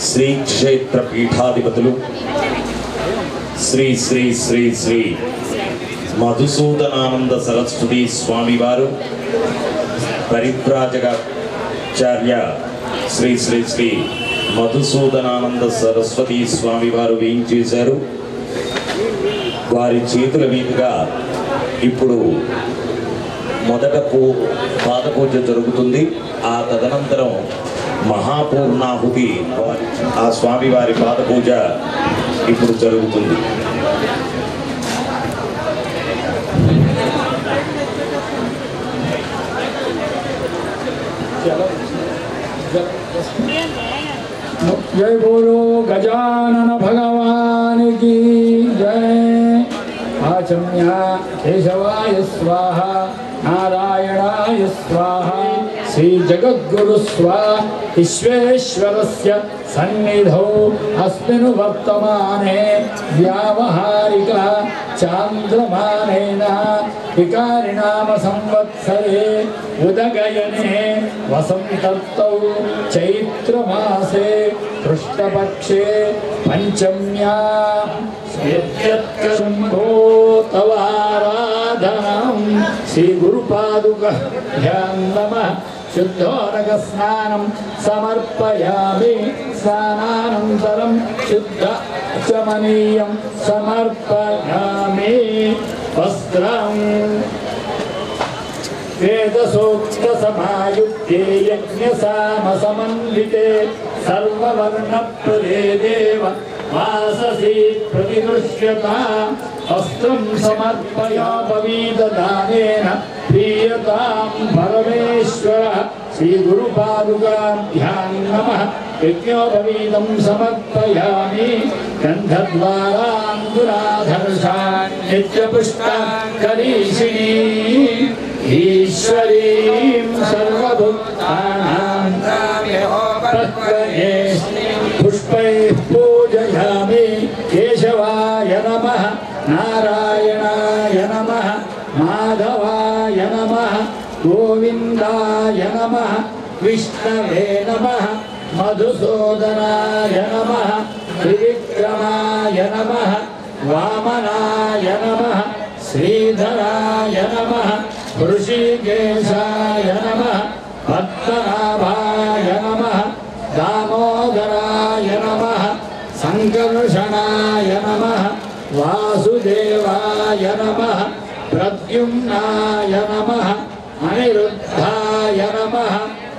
శ్రీ క్షేత్ర పీఠాధిపతులు శ్రీ శ్రీ శ్రీ శ్రీ మధుసూదనానంద సరస్వతి స్వామివారు పరివ్రాజకాచార్య శ్రీ శ్రీ శ్రీ మధుసూదనానంద సరస్వతి స్వామివారు వేయించేశారు. వారి చేతుల మీదుగా ఇప్పుడు మొదట పాదపూజ జరుగుతుంది. ఆ తదనంతరం మహాపూర్ణాహుతి ఆ స్వామివారి పాదపూజ ఇప్పుడు జరుగుతుంది. जय बोलो गजानन भगवान की जय। आचम्या केशवाय स्वाहा नारायणाय स्वाहा श्री जगद्गुरु स्वाहा विश्वेश्वरस्य सन्निधौ अस्मिन् वर्तमाने व्यावहारिका चान्द्रमानेन विकारिणाम संवत्सरे उदगयने वसन्तर्तौ चैत्रमासे कृष्णपक्षे पंचम्यां शम्भो तवाराधनं श्री गुरुपादुकाभ्यां नमः। शुद्धोदकस्नानं समर्पयामि स्नानानन्तरं शुद्धचमनीयं समर्पयामि। वस्त्रं वेदसूक्तसमायुक्ते यज्ञसामसमन्विते सर्ववर्णप्रदे देव वाससी प्रतिदृश्यता। वस्त्रं समर्पयामवीददानेन प्रीयतां परमेश्वरः श्रीगुरुपादुकाभ्यां नमः। यज्ञोपवीतं समर्पयामि गन्धद्वाराङ्गुराधर्षान् नित्यपुष्टाङ्करीषिणी ईश्वरीं सर्वभूतानां प्रत्यये पुष्पैः पूजयामि। केशवाय नमः नारायणाय नमः माधवाय नमः गोविन्दाय नमः विष्णवे नमः मधुसूदनाय नमः त्रिविक्रमाय नमः वामनाय नमः श्रीधराय नमः ऋषिकेशाय नमः पद्मनाभाय नमः दामोदराय नमः संकर्षणाय नमः वासुदेवाय नमः प्रद्युम्नाय नमः अनिरुद्धाय नमः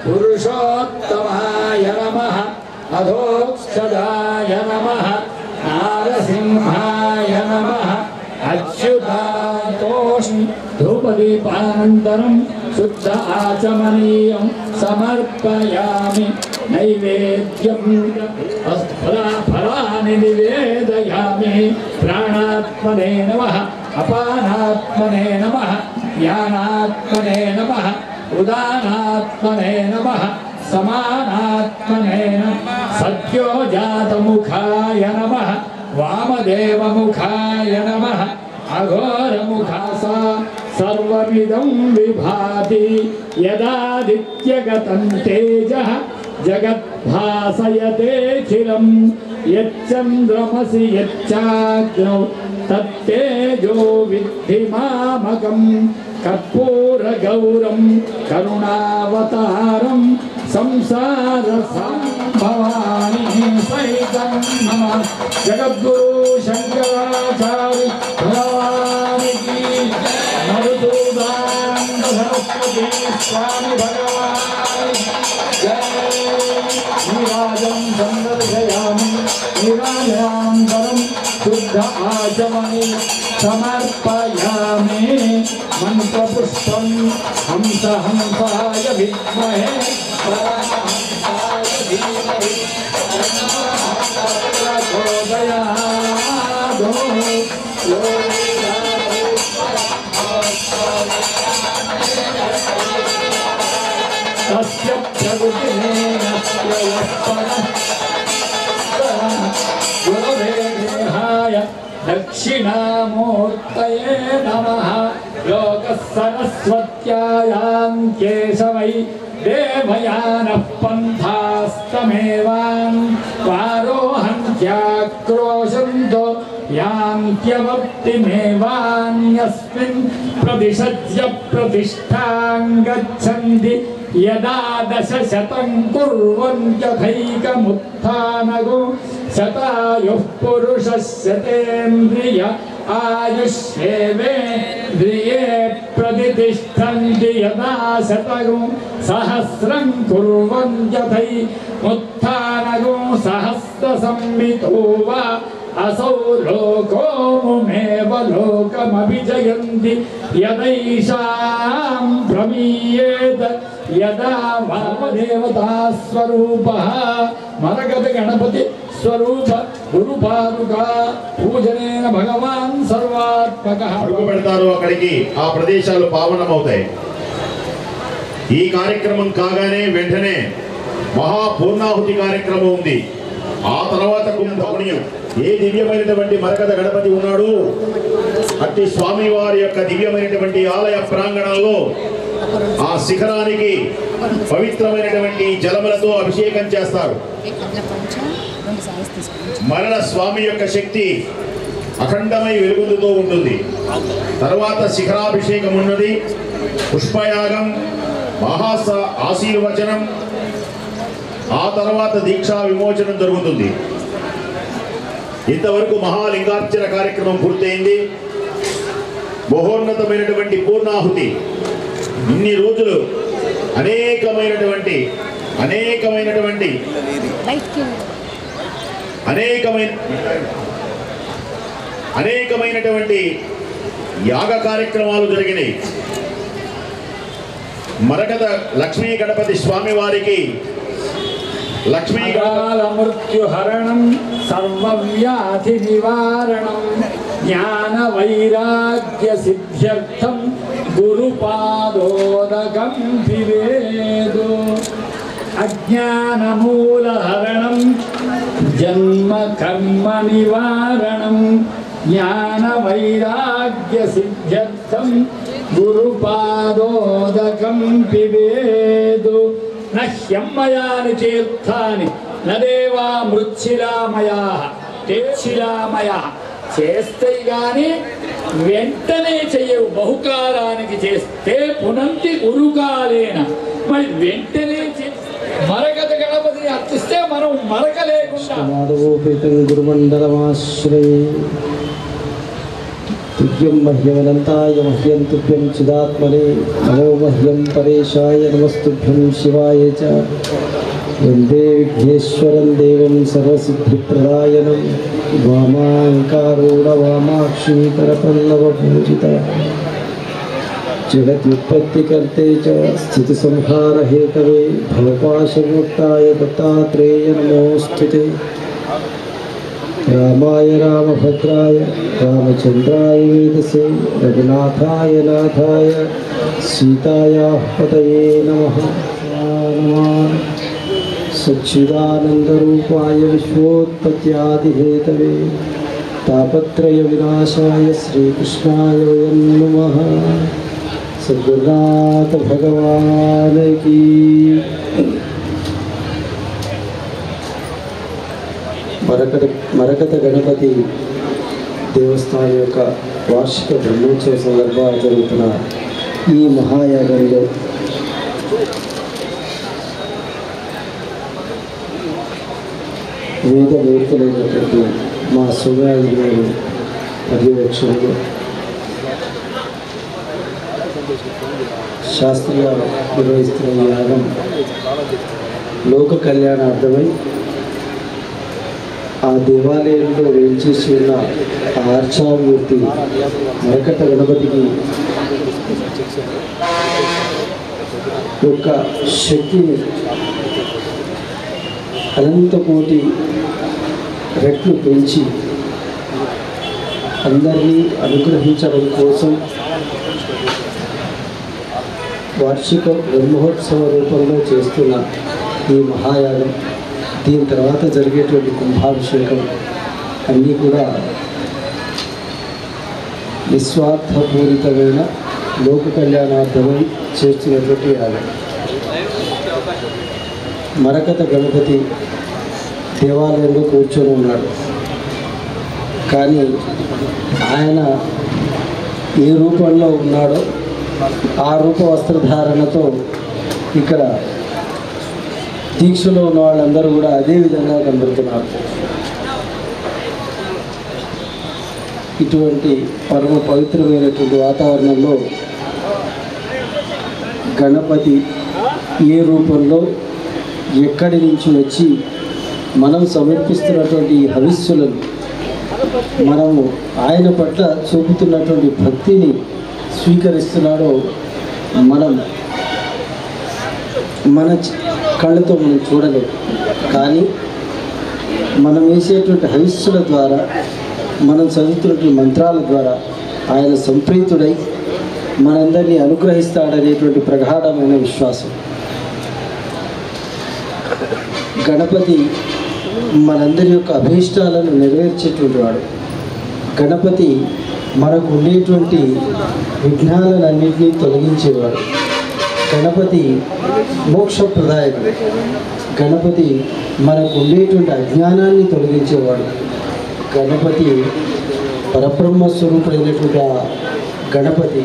पुरुषोत्तमाय नमः अधोक्षदाय नमः नारसिंहाय नमः अच्युतातोष्णि धूपदीपानन्तरं शुद्ध आचमनीयं समर्पयामि। नैवेद्यं फलानि निवेदयामि। प्राणात्मने नमः अपानात्मने नमः ज्ञानात्मने नमः उदानात्मने नमः समानात्मने नमः सद्योजातमुखाय नमः वामदेवमुखाय नमः अघोरमुखासा सर्वमिदं विभाति यदादित्यगतं तेजः जगद्भासयतेऽखिलं यच्चन्द्रमसि यच्चाग्नौ तत्तेजो विद्धि मामकं कर्पूरगौरं करुणावतारं संसारसंभवानि सहितं नमः। जगद्गुरु शंकराचार्य भगवान की मधुसूदनानंद सरस्वती स्वामी भगवान जय। निराजं संदर्शयामि निराजनान्तरं शुद्ध आचमने समर्पयामि। मंत्रपुष्पं हंस हंसाय विद्महे परमहंसाय धीमहि प्रचोदयात्। तस्य प्रकृतिर्नस्य गुरवे देहाय दक्षिणामूर्तये नमः। लोकः सरस्वत्यायां केशवै देवयानः पन्थास्तमेवान् యాంత్యాక్రోశంతో యాంత్యవర్తిమేవాన్యస్మిన్ ప్రతిషజ్య ప్రతిష్టాం గచ్చంతి యదా దశశతం కుర్వంత్యథైకముత్థానగో శతాయుః పురుషः శతేంద్రియ ఆయుష్యేవేంద్రియే ప్రతిష్ఠంతి యదా శతగో సహస్రం కుర్వంత్యథైముత్థానగో సహస్ర సంవితో వా असौ लोको मुमेव लोकमभिजयन्ति यदैषां प्रमीयेत यदा वामदेवता स्वरूपः मरगत गणपति स्वरूप गुरुपादुका पूजनेन भगवान् सर्वात्मकः పెడతారు అక్కడికి ఆ ప్రదేశాలు పావనమవుతాయి. ఈ కార్యక్రమం కాగానే వెంటనే మహాపూర్ణాహుతి కార్యక్రమం ఉంది. ఆ తర్వాత కుంభపుణ్యం. ఏ దివ్యమైనటువంటి మరకత గణపతి ఉన్నాడు అట్టి స్వామి వారి యొక్క దివ్యమైనటువంటి ఆలయ ప్రాంగణంలో ఆ శిఖరానికి పవిత్రమైనటువంటి జలములతో అభిషేకం చేస్తారు. మరణ స్వామి యొక్క శక్తి అఖండమై వెలుగుతూ ఉంటుంది. తర్వాత శిఖరాభిషేకం ఉన్నది, పుష్పయాగం, ఆశీర్వచనం, ఆ తర్వాత దీక్షా విమోచనం జరుగుతుంది. ఇంతవరకు మహాలింగార్చన కార్యక్రమం పూర్తయింది. మహోన్నతమైనటువంటి పూర్ణాహుతి. ఇన్ని రోజులు అనేకమైనటువంటి యాగ కార్యక్రమాలు జరిగినాయి. మరకత లక్ష్మీ గణపతి స్వామి వారికి మృత్యుహరణం సర్వవ్యాధి నివారణం జ్ఞాన వైరాగ్య సిద్ధ్యర్థం గురుపాదోదకం పిబేదు అజ్ఞానమూలహరణం జన్మ కర్మ నివారణం జ్ఞాన వైరాగ్య సిద్ధ్యర్థం గురుపాదోదకం పిబేదు నహ్యమ్మయాని తీర్థాని నదేవా మృచ్ఛిలామయాః తీర్థిలామయాః చేస్తే గాని వెంటనే చెయ్యవు. బహుకాలానికి చేస్తే పునంతి గురుకాలేన. మరి వెంటనే మరకత గణపతిని అర్చిస్తే మనం మరక లేకుండా మాధవోపేతం గురుమండలమాశ్రయే తుభ్యం మహ్యమనంతాయ మహ్యం తుభ్యం చిదాత్మనే నమో మహ్యం పరేశాయ నమస్తుభ్యం శివాయ చ వందే విఘ్నేశ్వరం దేవం సర్వసిద్ధిప్రదాయనం వామాంకారూఢ వామాక్షీకరపల్లవపూజిత జగత్యుత్పత్తికర్తే చ స్థితిసంహారహేతవే భవపాశవిముక్తాయ దత్తాత్రేయ నమోస్తుతే రామాయ రామభద్రాయ రామచంద్రాయ వేదసే రఘునాథాయ నాథాయ సీతాయాః పతయే నమః. సచ్చిదానందరూపాయ విశ్వోత్పత్యాదిహేతవే తాపత్రయ వినాశాయ శ్రీకృష్ణాయ వయం నమః. సద్గురునాథ భగవానికి. మరకత గణపతి దేవస్థానం యొక్క వార్షిక బ్రహ్మోత్సవ సందర్భంగా జరుగుతున్న ఈ మహాయాగంలో వేదమూర్తులైనటువంటి మా సోమయాజులు పర్యవేక్షణలో శాస్త్రీయ నిర్వహిస్తున్న ఈ యాగం లోక కళ్యాణార్థమై ఆ దేవాలయంలో వేంచేసి ఉన్న ఆ అర్చామూర్తి మరకట గణపతికి యొక్క శక్తిని అనంతకోటి రెట్లు పెంచి అందరినీ అనుగ్రహించడం కోసం వార్షిక బ్రహ్మోత్సవ రూపంలో చేస్తున్న ఈ మహాయాగం, దీని తర్వాత జరిగేటువంటి కుంభాభిషేకం అన్నీ కూడా నిస్వార్థపూరితమైన లోక కళ్యాణార్థమై చేస్తున్నటువంటి యాగం. మరకత గణపతి దేవాలయంలో కూర్చొని ఉన్నాడు. కానీ ఆయన ఏ రూపంలో ఉన్నాడో ఆ రూప వస్త్రధారణతో ఇక్కడ దీక్షలో ఉన్న వాళ్ళందరూ కూడా అదే విధంగా కనబడుతున్నారు. ఇటువంటి పరమ పవిత్రమైనటువంటి వాతావరణంలో గణపతి ఏ రూపంలో ఎక్కడి నుంచి వచ్చి మనం సమర్పిస్తున్నటువంటి ఈ హవిస్సులను మనము ఆయన పట్ల చూపుతున్నటువంటి భక్తిని స్వీకరిస్తున్నాడో మనం మన కళ్ళతో మనం చూడలేము. కానీ మనం వేసేటువంటి హవిస్సుల ద్వారా, మనం చదువుతున్నటువంటి మంత్రాల ద్వారా ఆయన సంప్రీతుడై మనందరినీ అనుగ్రహిస్తాడనేటువంటి ప్రగాఢమైన విశ్వాసం. గణపతి మనందరి యొక్క అభీష్టాలను నెరవేర్చేటువంటి వాడు. గణపతి మనకు ఉండేటువంటి విఘ్నాలన్నింటినీ తొలగించేవాడు. గణపతి మోక్షప్రదాయకుడు. గణపతి మనకు ఉండేటువంటి అజ్ఞానాన్ని తొలగించేవాడు. గణపతి పరబ్రహ్మ స్వరూపుడైనటువంటి ఆ గణపతి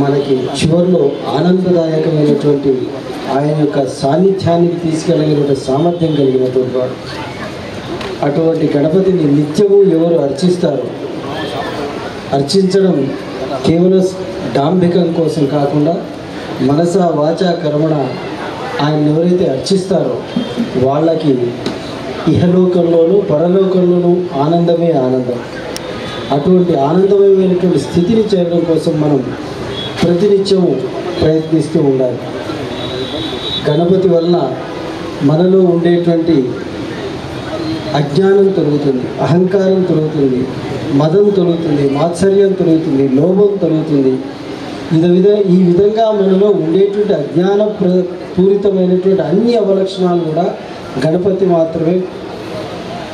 మనకి చివరిలో ఆనందదాయకమైనటువంటి ఆయన యొక్క సాన్నిధ్యానికి తీసుకెళ్ళగలిగిన సామర్థ్యం కలిగినటువంటి వాడు. అటువంటి గణపతిని నిత్యము ఎవరు అర్చిస్తారో, అర్చించడం కేవలం డాంభికం కోసం కాకుండా మనస వాచ కర్మణ ఆయన ఎవరైతే అర్చిస్తారో వాళ్ళకి ఇహలోకంలోనూ పరలోకంలోనూ ఆనందమే ఆనందం. అటువంటి ఆనందమయమైనటువంటి స్థితిని చేరడం కోసం మనం ప్రతినిత్యము ప్రయత్నిస్తూ ఉండాలి. గణపతి వలన మనలో ఉండేటువంటి అజ్ఞానం తొలుగుతుంది, అహంకారం తొలుగుతుంది, మదం తొలుగుతుంది, మాత్సర్యం తొలుగుతుంది, లోభం తొలుగుతుంది. ఈ విధంగా మనలో ఉండేటువంటి అజ్ఞాన పూరితమైనటువంటి అన్ని అవలక్షణాలు కూడా గణపతి మాత్రమే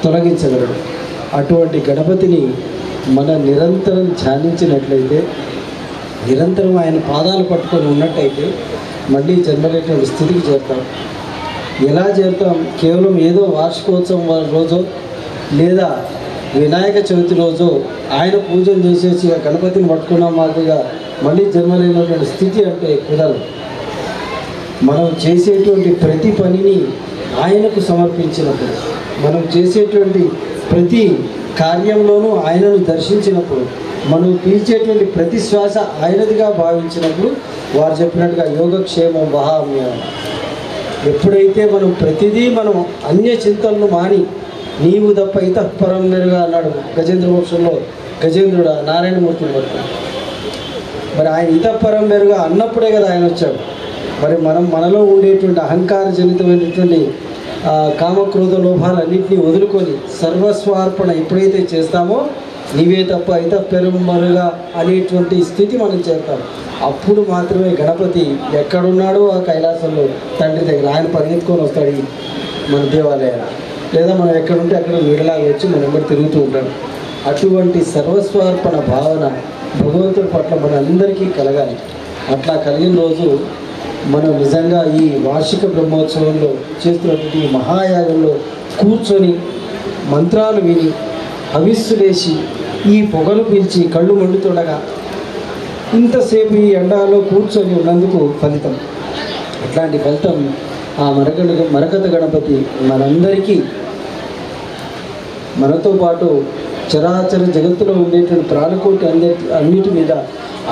తొలగించగలడు. అటువంటి గణపతిని మనం నిరంతరం ధ్యానించినట్లయితే, నిరంతరం ఆయన పాదాలు పట్టుకొని ఉన్నట్టయితే మళ్ళీ జన్మలేటువంటి స్థితికి చేరుతాం. ఎలా చేరుతాం? కేవలం ఏదో వార్షికోత్సవం రోజో లేదా వినాయక చవితి రోజు ఆయన పూజలు చేసేసి గణపతిని పట్టుకున్నాం మాదిరిగా మళ్ళీ జన్మలేనటువంటి స్థితి అంటే కుదరదు. మనం చేసేటువంటి ప్రతి పనిని ఆయనకు సమర్పించినప్పుడు, మనం చేసేటువంటి ప్రతి కార్యంలోనూ ఆయనను దర్శించినప్పుడు, మనం పీల్చేటువంటి ప్రతి శ్వాస ఆయనదిగా భావించినప్పుడు వారు చెప్పినట్టుగా యోగక్షేమం వహామ్య. ఎప్పుడైతే మనం ప్రతిదీ మనం అన్య చింతలను మాని నీవు తప్ప ఇతఃపరం మెరుగా అన్నాడు గజేంద్ర మోక్షంలో గజేంద్రుడు నారాయణమూర్తిని పట్టు. మరి ఆయన ఇతఃపరం మెరుగా అన్నప్పుడే కదా ఆయన వచ్చాడు. మరి మనలో ఉండేటువంటి అహంకార జనితమైనటువంటి కామక్రోధ లోభాలన్నింటినీ వదులుకొని సర్వస్వార్పణ ఎప్పుడైతే చేస్తామో నీవే తప్ప ఇతఃపరమరుగా అనేటువంటి స్థితి మనం చేస్తాం. అప్పుడు మాత్రమే గణపతి ఎక్కడున్నాడో ఆ కైలాసంలో తండ్రి దగ్గర ఆయన పరిగెత్తుకొని వస్తాడు మన దేవాలయాలు, లేదా మనం ఎక్కడుంటే అక్కడ నీడలాగా వచ్చి మనం ఎక్కడ తిరుగుతూ ఉంటాడు. అటువంటి సర్వస్వార్పణ భావన భగవంతుడి పట్ల మన అందరికీ కలగాలి. అట్లా కలిగిన రోజు మనం నిజంగా ఈ వార్షిక బ్రహ్మోత్సవంలో చేస్తున్నటువంటి ఈ మహాయాగంలో కూర్చొని మంత్రాలు విని హవిస్సులేసి ఈ పొగలు పీల్చి కళ్ళు మండుతుండగా ఇంతసేపు ఈ ఎండాలో కూర్చొని ఉన్నందుకు ఫలితం. అట్లాంటి ఫలితం ఆ మరకత గణపతి మనందరికీ, మనతో పాటు చరాచర జగత్తులో ఉండేటువంటి ప్రాణకోటి అన్నిటి మీద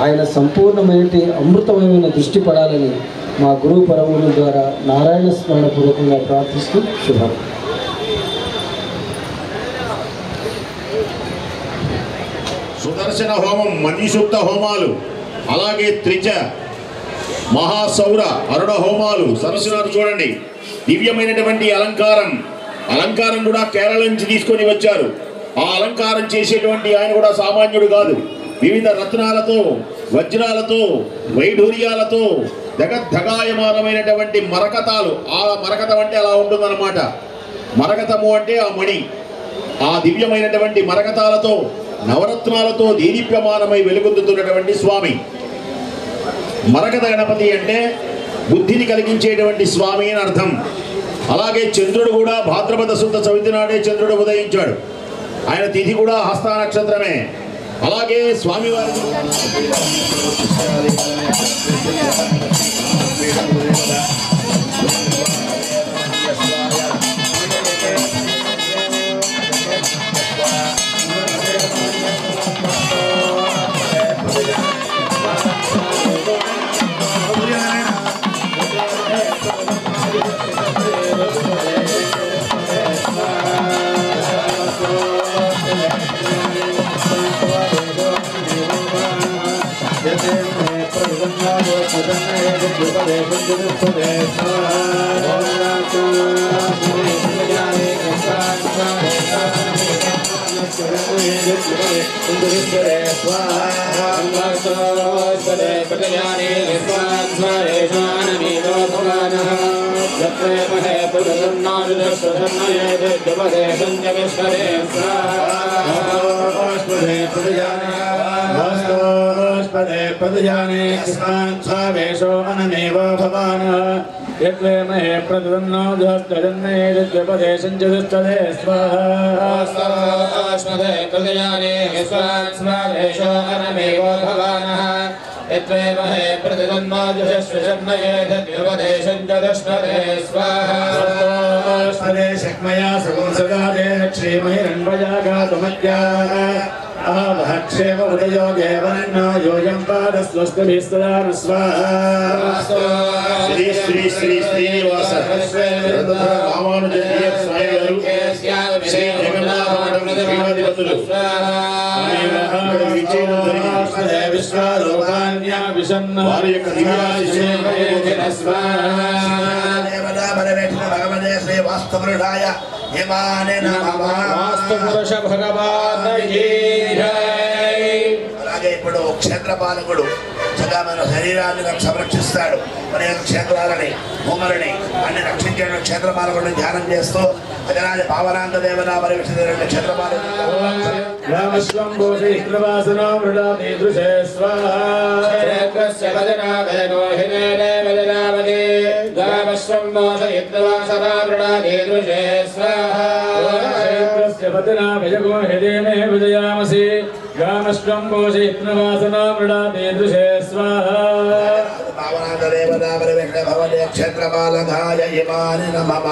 ఆయన సంపూర్ణమైన అమృతమైన దృష్టి పడాలని మా గురువు పరముల ద్వారా నారాయణ స్మరణ పూర్వకంగా ప్రార్థిస్తూ శుభం. సుదర్శన హోమం, మణిసూక్త హోమాలు, అలాగే త్రిజ మహాసౌర అరుణ హోమాలు సరస్సునారు. చూడండి, దివ్యమైనటువంటి అలంకారం కూడా కేరళ నుంచి తీసుకొని వచ్చారు. ఆ అలంకారం చేసేటువంటి ఆయన కూడా సామాన్యుడు కాదు. వివిధ రత్నాలతో, వజ్రాలతో, వైఢూర్యాలతో జగద్ధగాయమానమైనటువంటి మరకతాలు. ఆ మరకతం అంటే అలా ఉంటుందన్నమాట. మరకతము అంటే ఆ మణి. ఆ దివ్యమైనటువంటి మరకతాలతో, నవరత్నాలతో దీదీప్యమానమై వెలుగొందుతున్నటువంటి స్వామి మరకత గణపతి. అంటే బుద్ధిని కలిగించేటువంటి స్వామి అని అర్థం. అలాగే చంద్రుడు కూడా భాద్రపద శుద్ధ చవితి నాడే చంద్రుడు ఉదయించాడు. ఆయన తిథి కూడా హస్త నక్షత్రమే. అలాగే స్వామివారి पदजाने स्वावेशो अनमेव भवान् यत्वे महे प्रदन्नो धस्तजन्ने यद्यपदे सञ्जदस्तदे स्वाहास्मदे पदजाने स्वावेशो अनमेव भवान् यत्वे महे प्रदन्नो धस्तजन्ने यद्यपदे सञ्जदस्तदे स्वाहास्मदे शक्मया सगुंसदादे लक्ष्मीमहिरन्वया गातुमद्या क्षेम उदयो देवन्नो योजं पादस्वस्तिभिस्तदान स्वाहा श्री श्री श्री श्रीनिवास रामानुजय स्वामी गारु श्री जगन्नाथमठं శ్రీమతి విశ్వరూపాన్య విషన్న వారి యొక్క దివ్యాశీస్సులు భగవతే శ్రీ వాస్తవృఢాయ హిమానే నమః. వాస్తవపురుష భగవానకి జై. అలాగే ఇప్పుడు క్షేత్రపాలకుడు చక్కగా మన శరీరాన్ని సంరక్షిస్తాడు. మన యొక్క క్షేత్రాలని భూములని అన్ని రక్షించే క్షేత్రపాలకుడిని ధ్యానం చేస్తూ అజనాది పావనాంత దేవతా పరివిష్టిత క్షేత్రపాలకుడు రామస్వంభూషివాసనో మృడాది దృశే విజయామసి గామస్వంభూషివాసనో మృడాది దృశే పావనాంత దేవతా పరివిష్ట భవతే క్షేత్రపాలకాయ హిమాని నమః.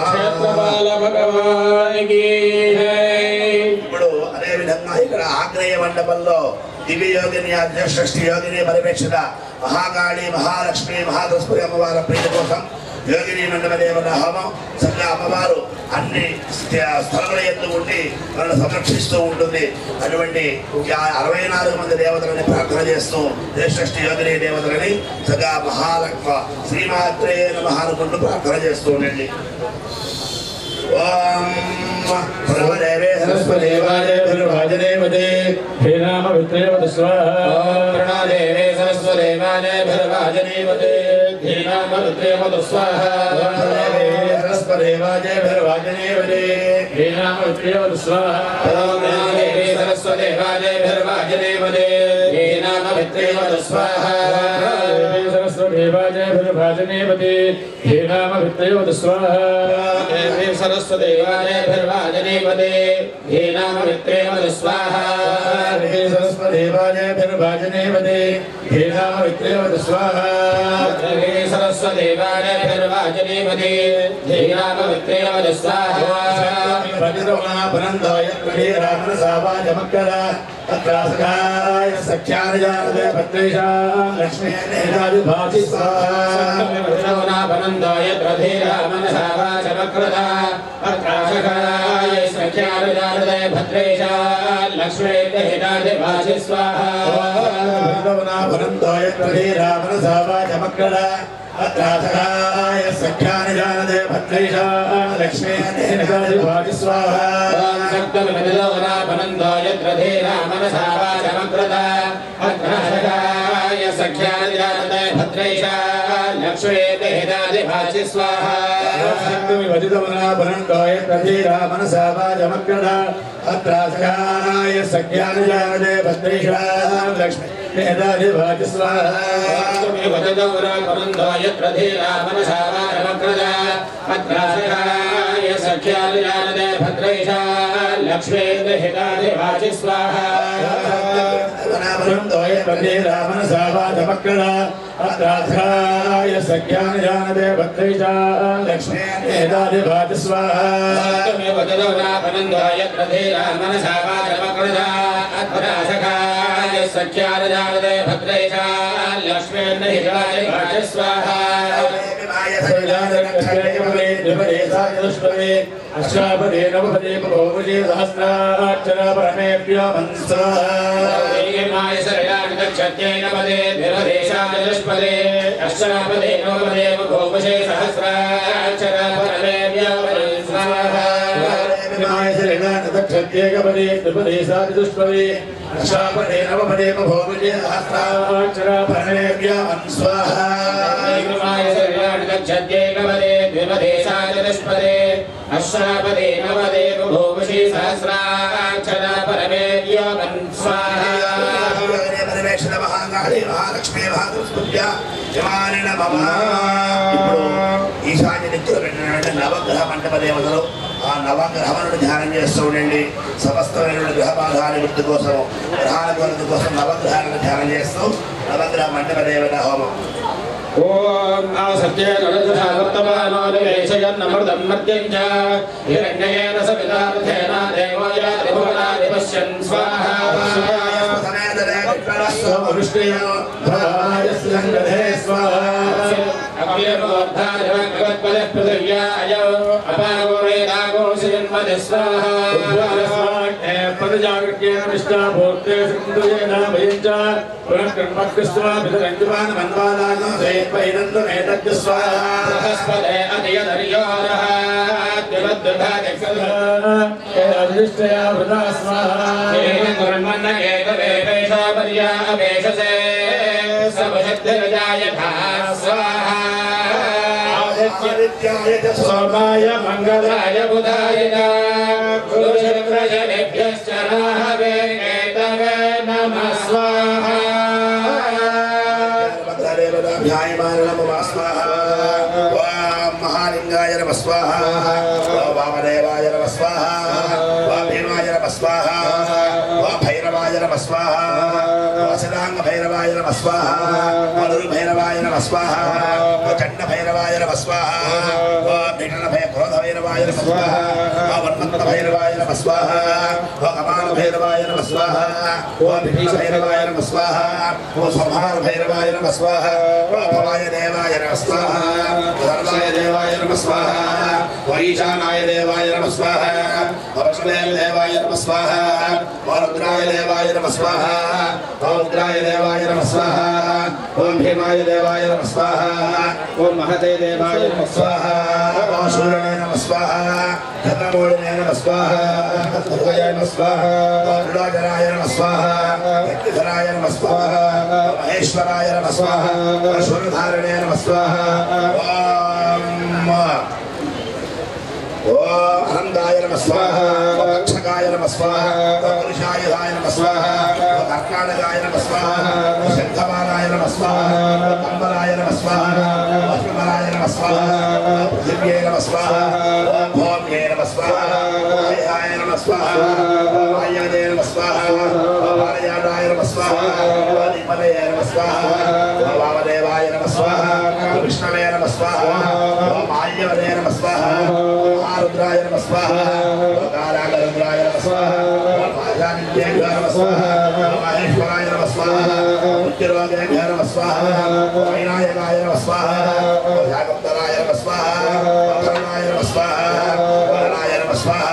ఇప్పుడు అదే విధంగా ఇక్కడ ఆగ్నేయ మండపంలో దివ్య యోగిని అధ్యక్ష యోగిని పరివేక్షిత మహాకాళి మహాలక్ష్మి మహాదస్పతి అమ్మవారి ప్రీతి కోసం యోగిని మండప దేవత హోమం చక్కగా అమ్మవారు అన్ని స్థలముల ఎందు ఉండి మనల్ని సంరక్షిస్తూ ఉంటుంది. అటువంటి 64 మంది దేవతలని ప్రార్థన చేస్తూ శ్రేష్ఠ యోగిని దేవతలని చక్కగా మహాలక్ష్మ శ్రీమాత్రే నమః అనుకుంటూ ప్రార్థన చేస్తూ ఉండండి. ఓం సర్వదేవే సరస్వదేవాయ భర్వాజనేవతే హే నామ విత్రేవత స్వాహా ప్రణాదేవే సరస్వదేవాయ భర్వాజనేవతే హే నామ విత్రేవత స్వాహా సరస్వదేవాయ భర్వాజనేవతే హే నామ విత్రేవత స్వాహా ప్రణాదేవే సరస్వదేవాయ భర్వాజనేవతే హే నామ విత్రేవత స్వాహా సరస్వదేవాయ భర్వాజనేవతే హే నామ విత్రేవత స్వాహా సరస్వదేవాయ భర్వాజనేవతే హే నామ విత్రేవత స్వాహా సరస్వదేవాయ భర్వాజనేవతే హే నామ విత్రేవత స్వాహా సరస్వదేవాయ భర్వాజనేవతే హే నామ విత్రేవత స్వాహా భజరమణాపనందాయ రామనసావాజమక్కర తత్రాసకాయ సఖ్యానజానదే భద్రేశా లక్ష్మీ భాతి స్వాహా భజరమణాపనందాయ మనసావాచమక్రత అత్రాసకాయ సఖ్యానజానదే భద్రేశా లక్ష్మీ భాతి స్వాహా భజరమణాపనందాయ మనసావాజమక్కర అత్రాసకాయ సఖ్యానజానదే భద్రేశా లక్ష్మీ భాతి స్వాహా భజరమణాపనందాయ మనసావాచమక్రత అత్రాసకాయ సఖ్యానజానదే భద్రేశా లక్ష్మీ భాతి స్వాహా వదితమనాభనందాయ ప్రధీరా మనసావాజమక్రద అత్రాసకాయ సఖ్యానజానదే భద్రేశా లక్ష్మీ मेधाधिवाच स्वाहा लक्ष्मी स्वाहा अत्राध्याय सख्यान जानते भद्रैषा लक्ष्मी मेधाधिवाच स्वाहा सख्यान जानते भद्रैषा लक्ष्मी स्वाहा अष्टापदे नवपदे बहुपदे सहस्राक्षर परमेभ्यो नवपदे द्विपदे अष्टापदे नवपदे बहुपदे सहस्राक्षर परमेभ्यो क्षत्रियपदे द्विपदे चतुष्पदे अष्टापदे नवपदे बहुपदे सहस्राक्षर परमेभ्यो स्वाहा क्षत्रियपदे द्विपदे चतुष्पदे अष्टापदे नवपदे बहुपदे सहस्राक्षर परमेभ्यो स्वाहा महाकाली महालक्ष्मी महादुष्पुत्या जमानिन मम ఇప్పుడు ఈశాన్య దిక్కులో పెట్టినటువంటి నవగ్రహ మండప దేవతలు ఆ నవగ్రహములను ధ్యానం చేస్తూ ఉండండి. సమస్తమైన గ్రహ బాధాల వృద్ధి కోసం గ్రహాల వృద్ధి కోసం నవగ్రహాలను ధ్యానం చేస్తూ నవగ్రహ మండప దేవత హోమం. ओम आसत्ये गणदशा वर्तमानो निवेशयन्नमृतं मर्त्यं च हिरण्येन सवितार्थेन देवाय त्रिभुवनाधिपश्यन् स्वाहा सोमाय मंगलाय बुधाय गुरुशुक्रशनेभ्यश्च राहवे एतवे नमः स्वाहा महालिंगाय नमः स्वाहा वामदेवाय नमः स्वाहा भीमाय नमः स्वाहा भैरवाय नमः स्वाहा सदांग भैरवाय नमः स्वाहा भैरवाय नमः स्वाहा चंड भैरवाय नमः स्वाहा भिन्न भय क्रोध भैरवाय नमः स्वाहा वन्मत्त भैरवाय नमः स्वाहा कपाल भैरवाय नमः स्वाहा भिन्न भैरवाय नमः स्वाहा संहार भैरवाय नमः स्वाहा भवाय देवाय नमः स्वाहा धर्माय देवाय नमः स्वाहा वैशानाय देवाय नमः स्वाहा वैष्णवेय देवाय नमः स्वाहा रुद्राय देवाय नमः स्वाहा रुद्राय देवाय नमः स्वाहा ओम भीमाय देवाय नमः स्वाहा ओम महते देवाय नमः स्वाहा ओम सूर्याय नमः स्वाहा चंद्रमौलिने नमः स्वाहा दुर्गाय नमः स्वाहा रुद्राय नमः स्वाहा यज्ञधराय नमः स्वाहा महेश्वराय नमः स्वाहा सूर्यधारणे नमः स्वाहा ओम आनंदाय नमः स्वाहा अक्षकाय नमः स्वाहा पुरुषाय नमः स्वाहा कर्णाटकाय नमः स्वाहा शंखमालाय नमः स्वाहा कंबलाय नमः स्वाहा अश्वमलाय नमः स्वाहा पृथिव्यै नमः स्वाहा भौम्यै नमः स्वाहा वायाय नमः स्वाहा वायवे नमः स्वाहा वायादाय नमः स्वाहा दीपलय नमः स्वाहा वामदेवाय नमः स्वाहा विष्णवे नमः स्वाहा माल्यवदे नमः स्वाहा रुद्राय नमः स्वाहा कालागरुद्राय नमः स्वाहा भाजानित्याय नमः स्वाहा महेश्वराय नमः स्वाहा उच्चरोगाय नमः स्वाहा विनायकाय नमः स्वाहा जागृतराय नमः स्वाहा वरणाय नमः स्वाहा वरणाय नमः स्वाहा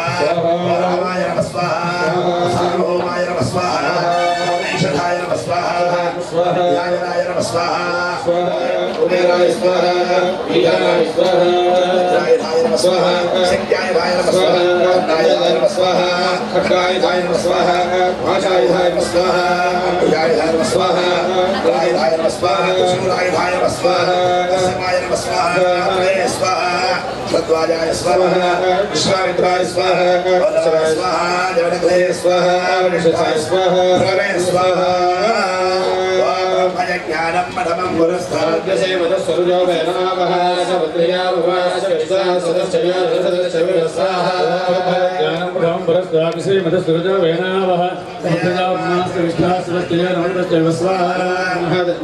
रामाय नमः स्वाहा सार्वभौमाय नमः स्वाहा ईशधाय नमः स्वाहा ध्यानाय नमः स्वाहा कुबेराय स्वाहा ईशानाय स्वाहा रुद्राय नमः स्वाहा शक्त्याय नमः स्वाहा नाय नमः स्वाहा खड्गाय नमः स्वाहा भाषाय नमः स्वाहा याय नमः स्वाहा राय नमः स्वाहा शूराय नमः स्वाहा समाय नमः स्वाहा त्रय स्वाहा सद्वाजाय स्वाहा विश्वामित्राय स्वाहा वल्लभाय स्वाहा जगन्नाथाय स्वाहा वनिष्ठाय स्वाहा प्रवे स्वाहा ज्ञानं मठमं पुरस्ताद्यसेवतस्वरुजो वेदावः समुद्रया भवास विश्वासदश्चया सदश्चविरस्वाहा ज्ञानं प्रथमं पुरस्ताद्यसेवतस्वरुजो वेदावः समुद्रया भवास विश्वासदश्चया सदश्चविरस्वाहा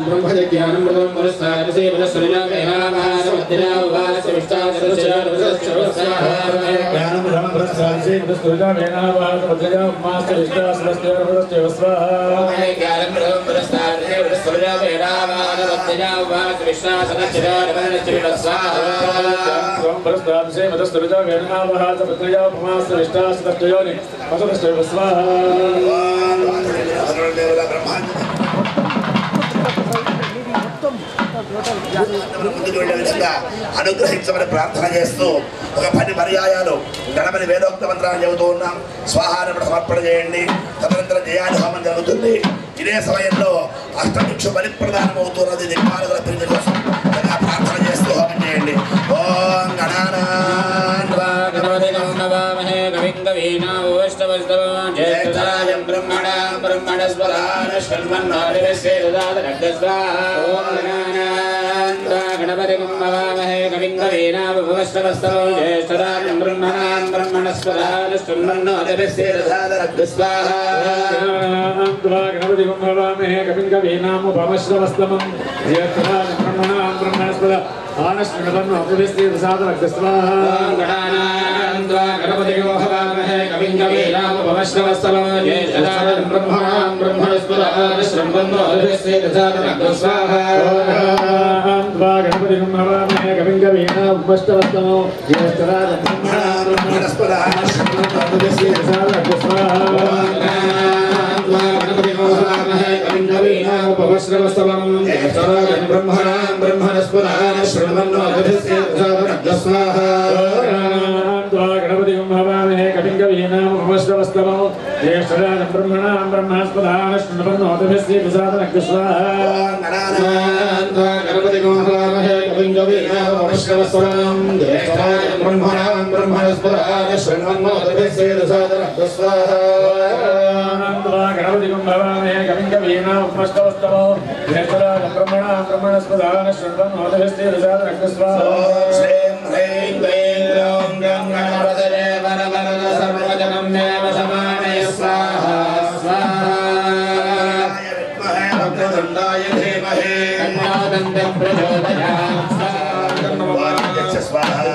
ब्रह्मज्ञानं प्रथमं पुरस्ताद्यसेवतस्वरुजो वेदावः समुद्रया भवास विश्वासदश्चया सदश्चविरस्वाहा ज्ञानं प्रथमं पुरस्ताद्यसेवतस्वरुजो वेदावः समुद्रया भवास विश्वासदश्चया सदश्चविरस्वाहा ज्ञानं प्रथमं पुरस्ताद्यसेवतस्वरुजो वेदावः समुद्रया भवास विश्वासदश्चया सदश्चविरस्वाहा पुरस्ताद्यसेवतस्वरुजो वेदावः समुद्रया भवास विश्वासदश्चया सदश्चविरस्वाहा అనుగ్రహించమని ప్రార్థన చేస్తూ ఒక 10 పర్యాయాలు గణపతి వేదోక్త మంత్రాలు చెబుతూ ఉన్నాం. స్వాహాన్ని సమర్పణ చేయండి. తదనంతరం జయాది హోమం జరుగుతుంది. ఇదే సమయంలో అష్టదిక్షు బలి ప్రదానం అవుతున్నది. దిక్పాలకుల ప్రీతి కోసం ప్రార్థన చేస్తూ హోమం చేయండి. ఓం गणपति मवामहे कविं कवीनामुपमश्रवस्तमो ज्येष्ठराजं ब्रह्मणां ब्रह्मणस्पदानुष्टुन्नोदभिस्सेदधादरग्स्वाहा गणपति मवामहे कविं कवीनामुपमश्रवस्तमं ज्येष्ठराजं ब्रह्मणां ब्रह्मणस्पदा आनश्टुन्नोदभिस्सेदधादरग्स्वाहा गणपति मवामहे कविं कवीनामुपमश्रवस्तमं ज्येष्ठराजं ब्रह्मणां ब्रह्मणस्पदा आनश्टुन्नोदभिस्सेदधादरग्स्वाहा गणपति मवामहे कविं कवीनामुपमश्रवस्तमो ज्येष्ठराजं ब्रह्मणां ब्रह्मणस्पदा गणपति मवामहे कविं कवीनामुपमश्रवस्तमं ज्येष्ठराजं ब्रह्मणां ब्रह्मणस्पदा आनश्टुन्नोदभिस्सेदधादरग्स्वाहा गणपति मवामहे कविं कवीनामुपमश्रवस्तमो ज्येष्ठराजं ब्रह्मणां ब्रह्मणस्पदा आनश्टुन्नोदभिस्सेदधादरग्स्वाहा गणपति मवामहे कविं कवीनामुपमश्रवस्तमं ज्येष्ठराजं ब्रह्मणां ब्रह्मणस्पदा आनश्टुन्नोदभिस्सेदधादरग्स्वाहा गणपति मवामहे कविं कवीनामुपमश्रवस्तमो ज्येष्ठराजं ब्रह्मणां ब्रह्मणस्पदा आनश्टुन्नोदभिस्सेदधादरग्स्वाहा श्रीं ह्रीं क्लीं ग्लौं गं गणपतये वरवरद सर्वजनं देव समानय स्वाहा स्वाहा वक्रतुण्डाय धीमहि तन्नो दन्तं प्रचोदयात् स्वाहा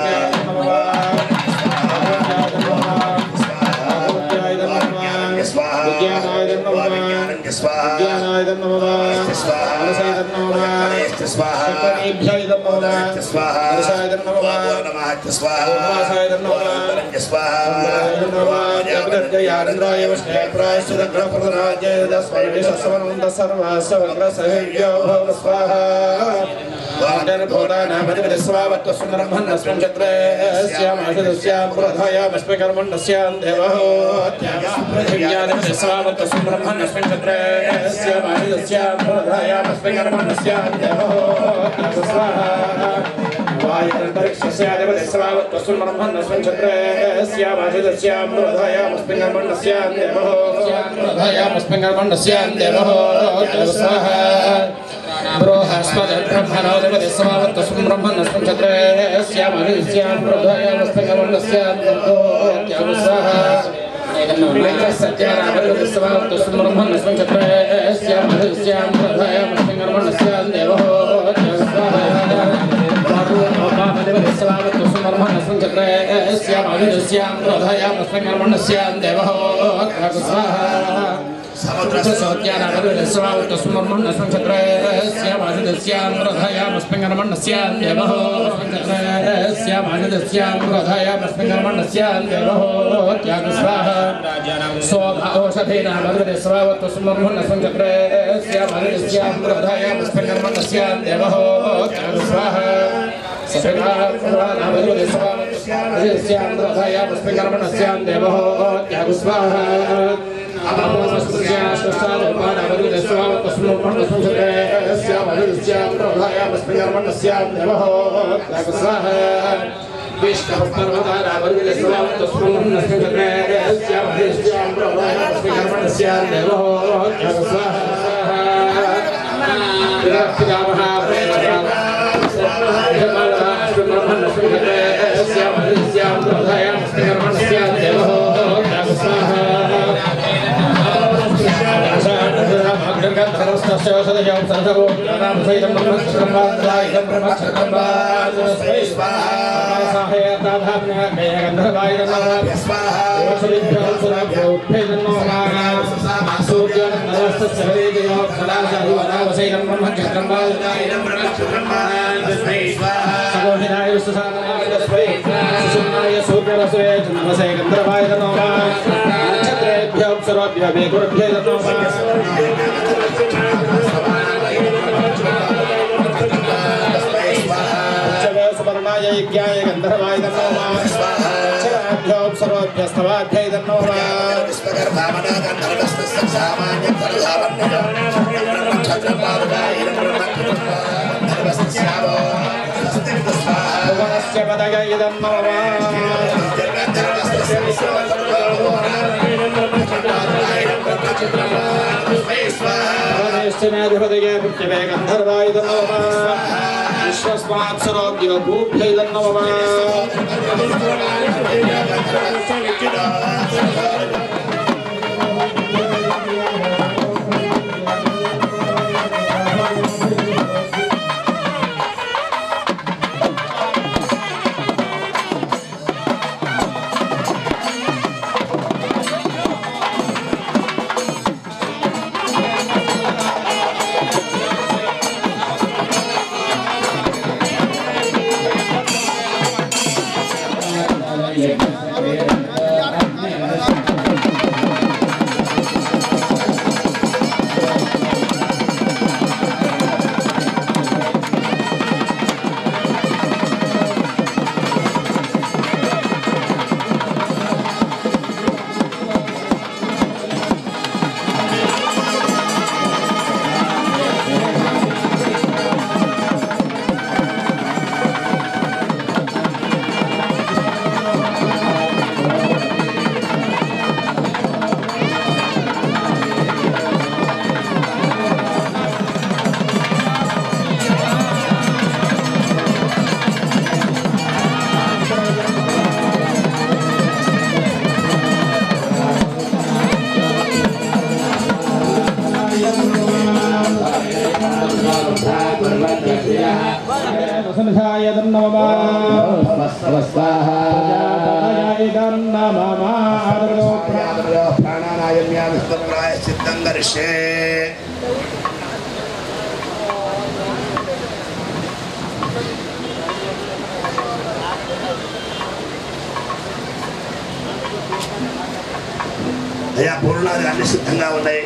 అయ్యా పూర్ణాది అన్ని సిద్ధంగా ఉన్నాయి.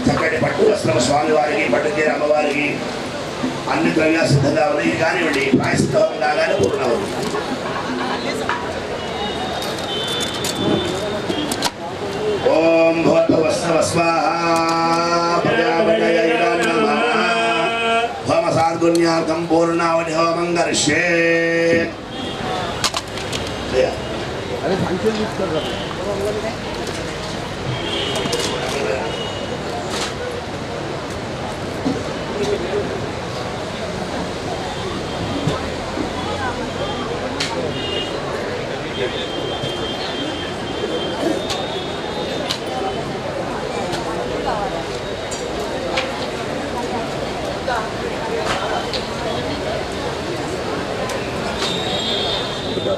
చక్కటి పట్టు వస్త్రం స్వామివారికి, పట్టుచీర అమ్మవారికి అన్ని ద్రవ్యాలు సిద్ధంగా ఉన్నాయి. ఇది కానివ్వండి ప్రాయశ్చిత్తం కాగానే పూర్ణం. ఓం భూర్భువస్సుః స్వాహా ప్రజాపతయే నమః. హోమసార్గుణ్యార్థం పూర్ణావతి హోమం కరిష్యే.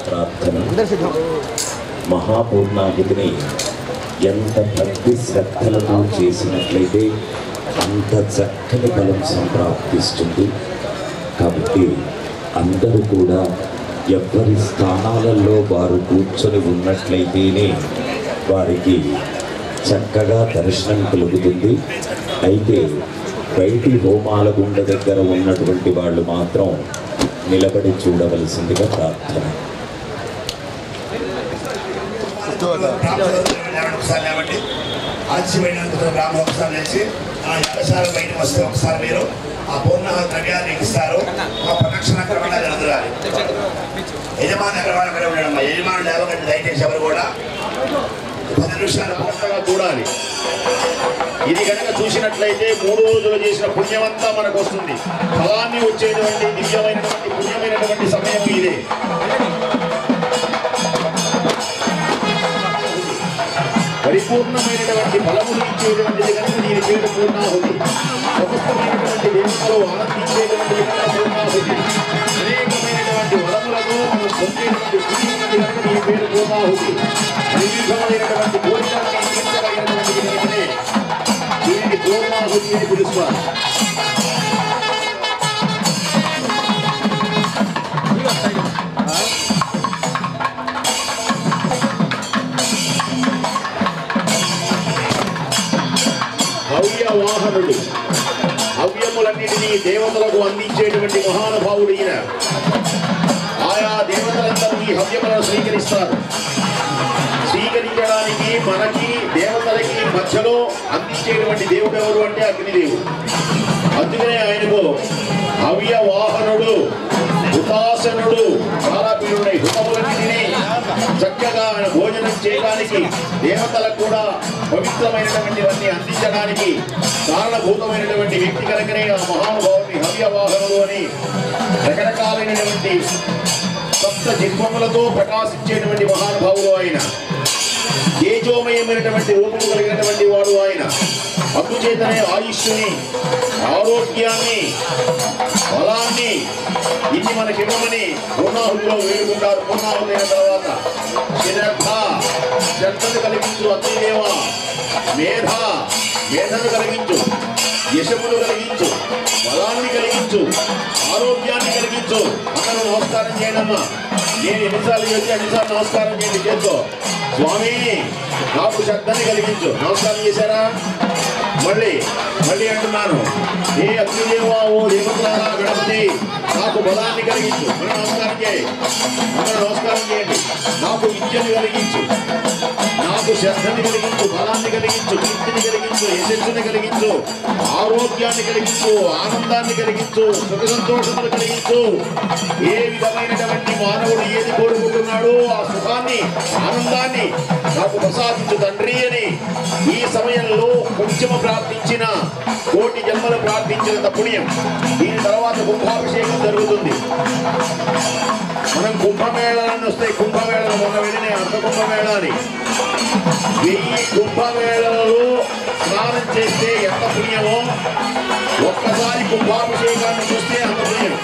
ప్రార్థన మహాపూర్ణాహుతిని ఎంత భక్తి శ్రద్ధలతో చేసినట్లయితే అంత చక్కని బలం సంప్రాప్తిస్తుంది. కాబట్టి అందరూ కూడా ఎవరి స్థానాలలో వారు కూర్చొని ఉన్నట్లయితేనే వారికి చక్కగా దర్శనం కలుగుతుంది. అయితే బయటి హోమాల గుండ దగ్గర ఉన్నటువంటి వాళ్ళు మాత్రం నిలబడి చూడవలసిందిగా ప్రార్థన. ఒకసారి లేవండి. ఆలస్యమైన బ్రాహ్మణ ఒకసారి లేచి ఆ యాగశాల బయటకు వస్తే ఒకసారి మీరు ఆ పూర్ణ ద్రవ్యాన్ని ఇస్తారు. ఆ ప్రదక్షిణ క్రమంగా జరుగుతున్నారు. యజమాని అక్కడ ఉండడం యజమానుడు లేవకండి దయచేసి ఎవరు కూడా 10 నిమిషాలు జాగ్రత్తగా చూడాలి. ఇది కనుక చూసినట్లయితే 3 రోజులు చేసిన పుణ్యమంతా మనకు వస్తుంది. ఫలాన్ని వచ్చేటువంటి దివ్యమైనటువంటి పుణ్యమైనటువంటి సమయం ఇదే. పరిపూర్ణమైనటువంటి ఫలములు ఇచ్చేటువంటిది కనుక దీని పేరు పూర్ణాహుతి. సమస్తమైనటువంటి దేవతలు ఆనందించేటువంటిది కనుక పూర్ణాహుతి. అనేకమైనటువంటి వరములతో మనం పొందేటువంటి పుణ్యమున్నది కనుక దీని పేరు పూర్ణాహుతి. వివిధమైనటువంటి కోరికలను తీర్చగలిగినటువంటి కనుకనే దీనిని పూర్ణాహుతి అని పిలుస్తారు. హవ్య వాహనుడు హవ్యములన్నిటినీ దేవతలకు అందించేటువంటి మహానుభావుడు ఈయన. ఆయా దేవతలందరూ ఈ హవ్యములను స్వీకరిస్తారు. స్వీకరించడానికి మనకి దేవతలకి మధ్యలో అందించేటువంటి దేవుడు ఎవరు అంటే అగ్నిదేవుడు. అందుకనే ఆయనకు హవ్య వాహనుడు హుతాసనుడు చాలా పేరున్నాయి. హుతములన్నిటినీ చక్కగా ఆయన భోజనం చేయడానికి దేవతలకు కూడా పవిత్రమైనటువంటివన్నీ అందించడానికి కారణభూతమైనటువంటి వ్యక్తి కనుకనే ఆ మహానుభావుని హవ్యవాహనుడు అని రకరకాలైనటువంటి సప్త జిహ్వములతో ప్రకాశించేటువంటి మహానుభావుడు ఆయన. తేజోమయమైనటువంటి రూపము కలిగినటువంటి వాడు ఆయన. అందుచేతనే ఆయుష్ని ఆరోగ్యాన్ని బలాన్ని ఇన్ని మనకివ్వమని పూర్ణాహుతిలో వేడుకుంటారు. పూర్ణాహుతి అయిన తర్వాత శ్రద్ధను కలిగించు అతిదేవ, మేధను కలిగించు, యశమును కలిగించు, బలాన్ని కలిగించు, ఆరోగ్యాన్ని కలిగించు. అందరూ నమస్కారం చేయడమ్మా. నేను ఎన్నిసార్లు చేసి అన్నిసార్లు నమస్కారం చేయండి చేస్తూ. స్వామి నాకు శ్రద్ధని కలిగించు. నమస్కారం చేశారా? మళ్ళీ అంటున్నాను, ఏ అగ్నిదేవా ఓ దేవతలారా గణపతి నాకు బలాన్ని కలిగించు. మనం నమస్కారం చేయి. అందరూ నమస్కారం చేయండి. నాకు విద్యను కలిగించు, నాకు శ్రద్ధని కలిగించు, బలాన్ని కలిగించు, కీర్తిని కలిగించు, యశస్సుని కలిగించు, ఆరోగ్యాన్ని కలిగించు, ఆనందాన్ని కలిగించు, సుఖ సంతోషములు కలిగించు. ఏ విధమైనటువంటి మానవుడు ఏది కోరుకుంటున్నాడో ఆ సుఖాన్ని ఆనందాన్ని నాకు ప్రసాదించు తండ్రి అని ఈ సమయంలో కొంచెము ప్రార్థించిన కోటి జన్మలు ప్రార్థించినంత పుణ్యం. దీని తర్వాత కుంభాభిషేకం జరుగుతుంది. మనం కుంభమేళాన్ని వస్తాయి. కుంభమేళలు మొన్న వెళ్ళిన అర్ధ కుంభమేళ అని 1000 కుంభమేళలలో స్నానం చేస్తే ఎంత పుణ్యమో ఒక్కసారి కుంభాభిషేకాన్ని చూస్తే అంత పుణ్యం.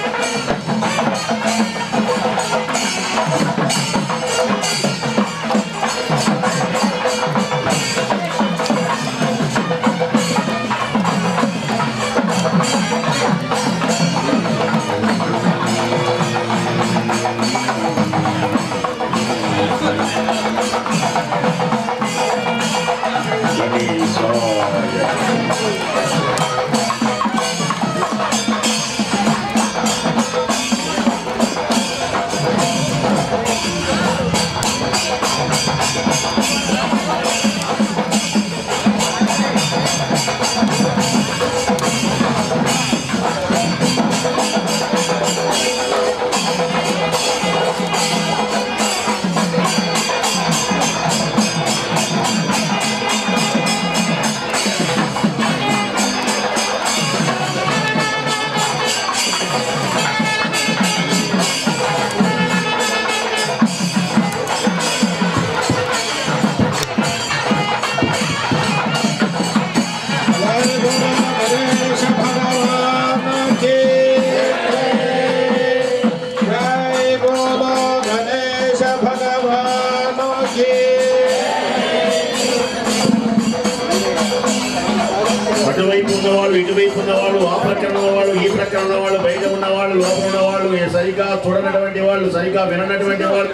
అటువైపు ఉన్నవాళ్ళు, ఇటువైపు ఉన్నవాళ్ళు, ఆ ప్రక్కన ఉన్నవాళ్ళు, ఈ ప్రక్కన ఉన్నవాళ్ళు, బయట ఉన్నవాళ్ళు, లోపల ఉన్నవాళ్ళు, సరిగా చూడనటువంటి వాళ్ళు, సరిగా విననటువంటి వాళ్ళు,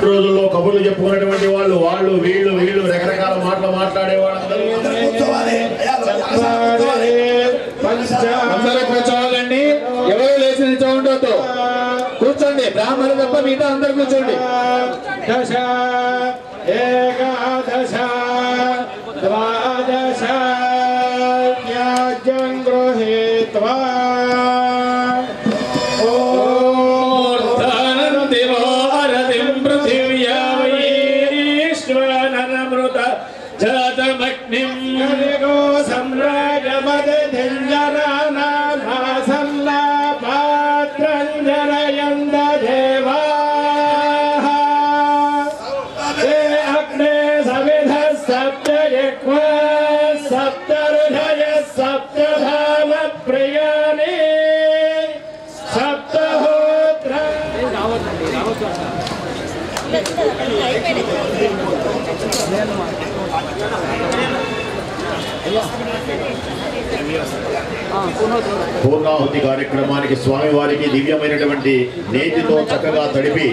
రోజుల్లో కబుర్లు చెప్పుకున్నటువంటి వాళ్ళు, వీళ్ళు రకరకాల మాటలు మాట్లాడే వాళ్ళు అందరూ కూర్చోవాలండి. ఎవరు లేచి నిల్చో ఉండొద్దు. కూర్చోండి. బ్రాహ్మణులు తప్ప మిగతా అందరు కూర్చోండి. దశ ఏకాదశ ద్వాదశ త్యాజ్యం గృహీత్వా ఓర్ధనం దివో అరదిం పృథివ్యా వైశ్వనరం అమృత జాతమగ్నిం గో సంరాజమదింజరానాసన్న పాత్రంజరయంద దేవా అగ్నే సవిధ సప్తయక్వ సప్తరుషయ సప్తధామ ప్రియాని సప్తహోత్ర పూర్ణాహుతి కార్యక్రమానికి స్వామివారికి దివ్యమైనటువంటి నేతితో చక్కగా తడిపి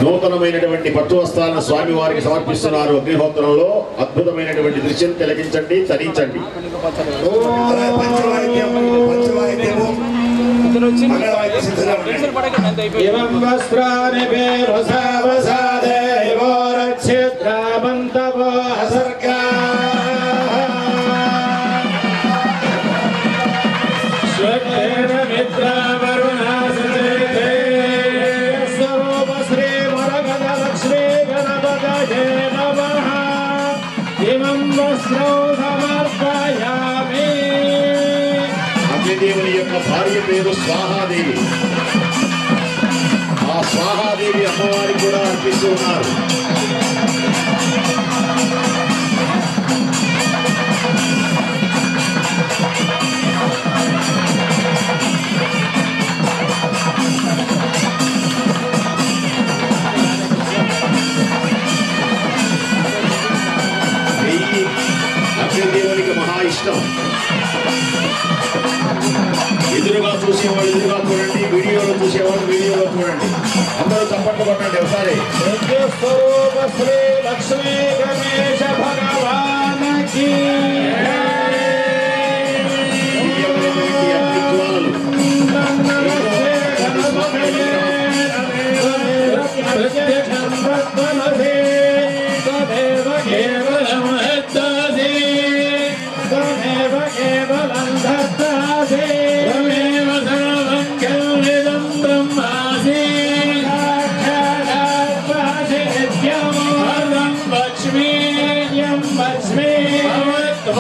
నూతనమైనటువంటి పట్టు వస్త్రాలను స్వామివారికి సమర్పిస్తున్నారు. అగ్నిహోత్రంలో అద్భుతమైనటువంటి దృశ్యం తిలకించండి, తరించండి. అగ్నిదేవుని యొక్క భార్య పేరు స్వాహాదేవి. ఆ స్వాహాదేవి అమ్మవారికి కూడా అర్పిస్తూ ఉన్నారు. అగ్నిదేవునికి మహా ఇష్టం. ఎదురుగా చూసేవాళ్ళు ఎదురుగా చూడండి, వీడియోలో చూసేవాళ్ళు వీడియోలో చూడండి. అందరూ చప్పట్లు కొట్టండి ఒకసారి. శ్రీ లక్ష్మీ గణేశ భగవానికి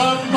Bye.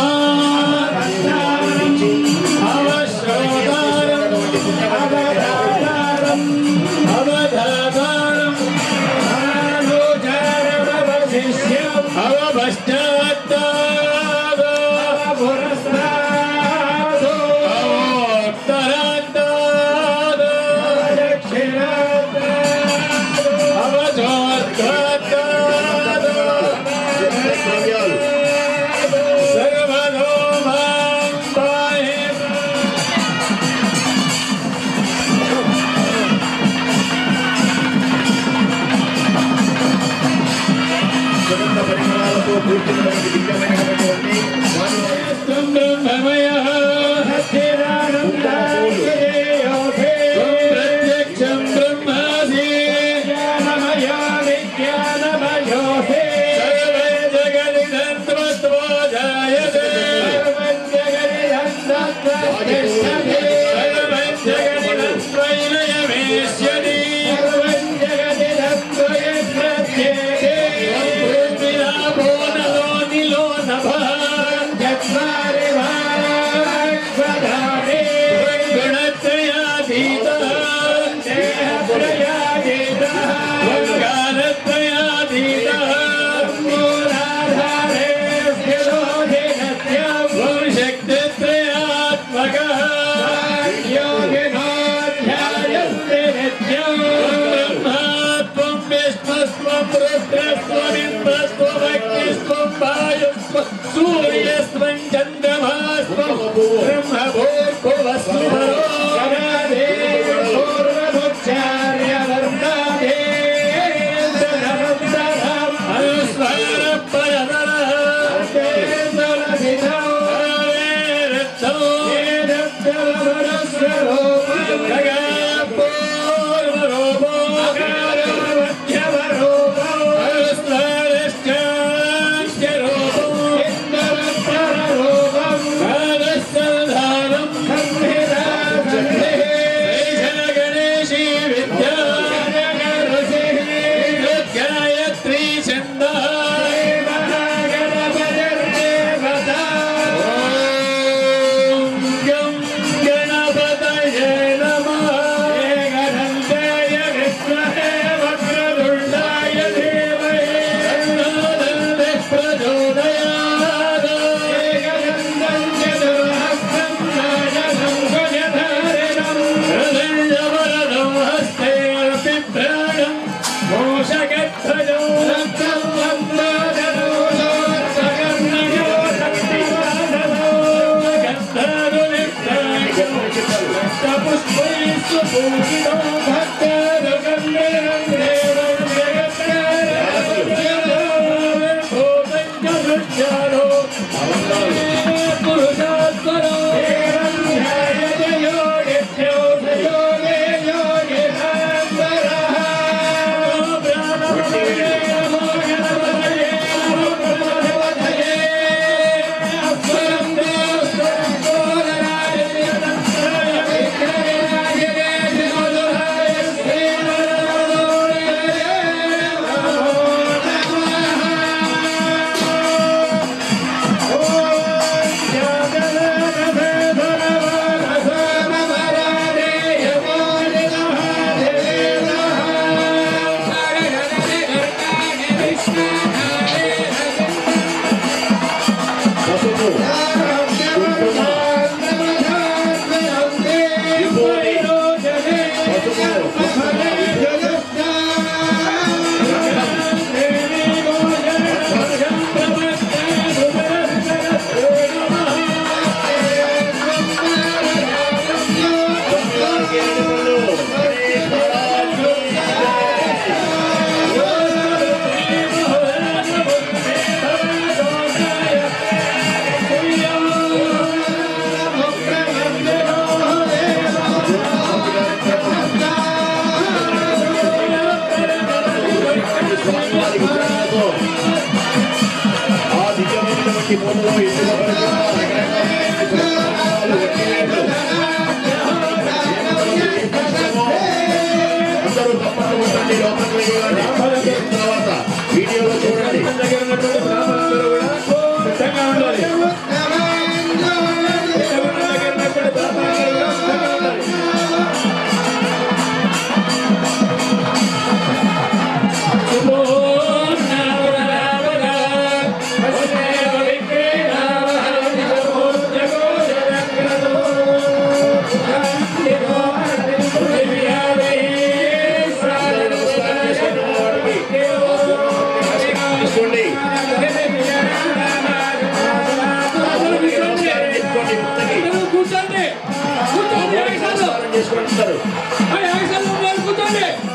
వీడియోలో చూడండి.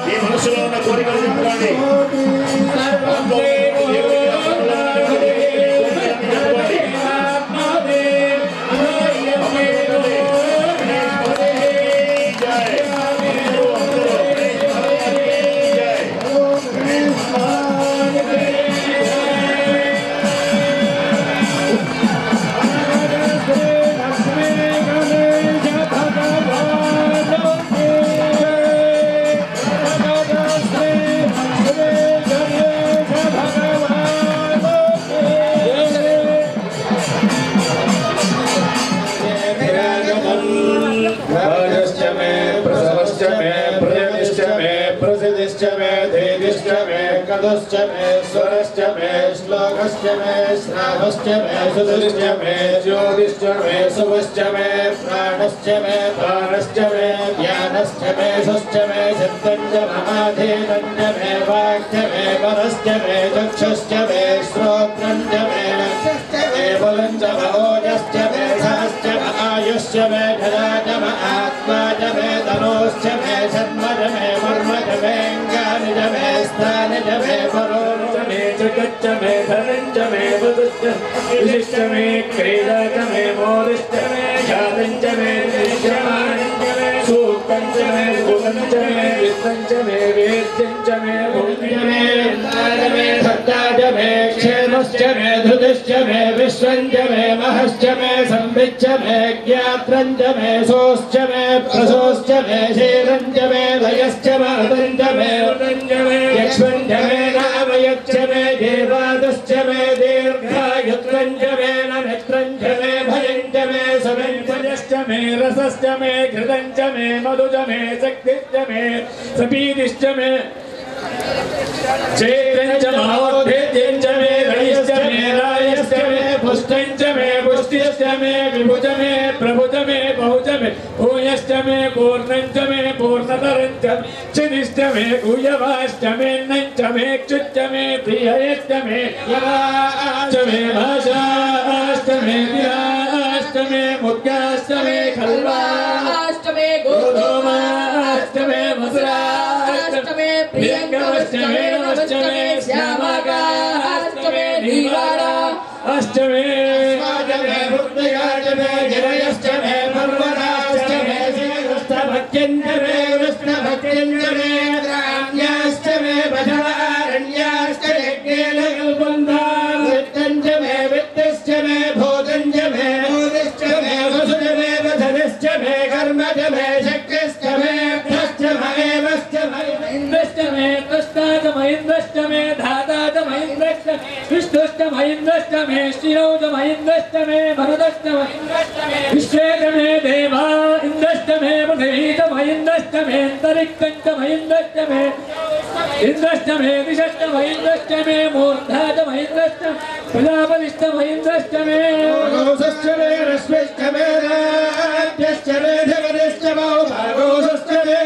మీ మనసులో ఉన్న కోరికలు చెప్పుకోండి. स्वरश्च मे श्लोकश्च मे श्रावश्च मे सुदश्च मे ज्योतिश्च मे शुभश्च मे प्राणश्च मे प्राणश्च मे ज्ञानश्च मे सुश्च मे चित्तञ्च महाधीनञ्च मे वाक्च मे परश्च मे चक्षुश्च मे श्रोत्रञ्च मे नक्षश्च मे बलञ्च भोजश्च मे सहश्च आयुश्च मे धराच मे आत्मा च मे तनोश्च मे शर्मज मे मर्मज मे ज्ञानज मे स्थानज मे परोच मे जगच्च मे धनञ्च मे बुद्धश्च विशिष्ट मे क्रीडा च मे मोदिश्च मे ख्यातञ्च मे दृश्यमानञ्च मे सूक्तञ्च मे गुणञ्च मे वित्तञ्च मे वेद्यञ्च मे भूञ्च मे मे सत्ताच मे क्षेमश्च मे धृतिश्च मे विश्वञ्च मे महश्च मे संविच्च मे ज्ञात्रञ्च मे सोश्च मे प्रसोश्च मे शेरञ्च मे लयश्च महदञ्च मे उदञ्च मे यक्ष्मञ्च मे नामयच्च मे देवादश्च मे दीर्घायुत्रञ्च मे नमित्रञ्च मे भयञ्च मे समञ्च मे रसश्च मे घृतञ्च मे मधुज मे शक्तिश्च मे सपीतिश्च मे चैत्रञ्च महोद्धेत्यञ्च मे रयश्च मे रायश्च मे पुष्टञ्च मे पुष्टिश्च मे विभुज मे प्रभुज मे बहुज मे भूयश्च मे पूर्णञ्च मे पूर्णतरञ्च क्षितिश्च मे गुह्यवाश्च मे नञ्च मे क्षुच्च मे प्रियश्च मे यवाश्च मे भाषाश्च मे दिराश्च मे मुद्गाश्च मे खल्वाश्च मे गोधूमाश्च अष्टमे नमश्चमे श्यामाकाष्टमे दीवारा अष्टमे स्वाजमे बुद्धयाजमे गिरयष्टमे पर्वताष्टमे श्रीकृष्णभक्त्यञ्जमे कृष्णभक्त्यञ्जमे राम्याष्टमे भजवारण्याष्टमे केलकल्पन्दा वित्तञ्जमे वित्तश्चमे भोजञ्जमे भोजश्चमे वसुजमे वधनश्चमे कर्मजमे शक्तिश्चमे इंद्रष्टमे कृष्णाजमहिन्द्रष्टमे धाताजमहिन्द्रष्टमे विष्णुष्टमहिन्द्रष्टमे श्रीरौजमहिन्द्रष्टमे भरतष्टमहिन्द्रष्टमे विश्वेजमे देवा इन्द्रष्टमे पृथिवीजमहिन्द्रष्टमे अन्तरिक्षञ्चमहिन्द्रष्टमे इन्द्रष्टमे दिशष्टमहिन्द्रष्टमे मूर्धाजमहिन्द्रष्टमे प्रजापतिष्टमहिन्द्रष्टमे गोषष्टमे रश्मिष्टमे राज्यष्टमे जगदिष्टमो भागोषष्टमे